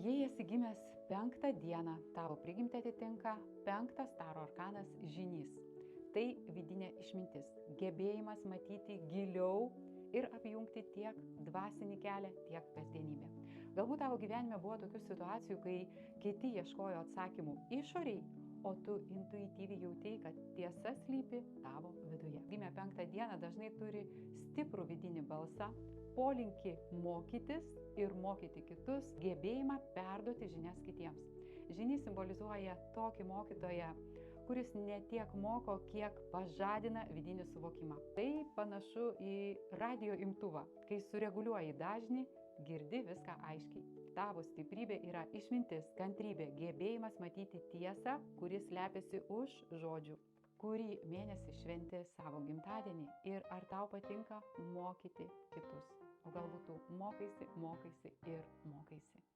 Jei esi gimęs 5 dieną, tavo prigimtį atitinka 5 staro arkanas žynys. Tai vidinė išmintis, gebėjimas matyti giliau ir apjungti tiek dvasinį kelią, tiek kasdienybę. Galbūt tavo gyvenime buvo tokių situacijų, kai kiti ieškojo atsakymų išoriai, o tu intuityviai jautei, kad tiesa slypi tavo viduje. Gimę 5 dieną dažnai turi stiprų vidinį balsą, polinkį mokytis ir mokyti kitus, gebėjimą perduoti žinias kitiems. Žynys simbolizuoja tokį mokytoją, kuris ne tiek moko, kiek pažadina vidinį suvokimą. Tai panašu į radio imtuvą. Kai sureguliuoji dažnį, girdi viską aiškiai. Tavo stiprybė yra išmintis, kantrybė, gebėjimas matyti tiesą, kuris slepiasi už žodžių. Kurį mėnesį šventi savo gimtadienį ir ar tau patinka mokyti kitus? O galbūt tu mokaisi ir mokaisi.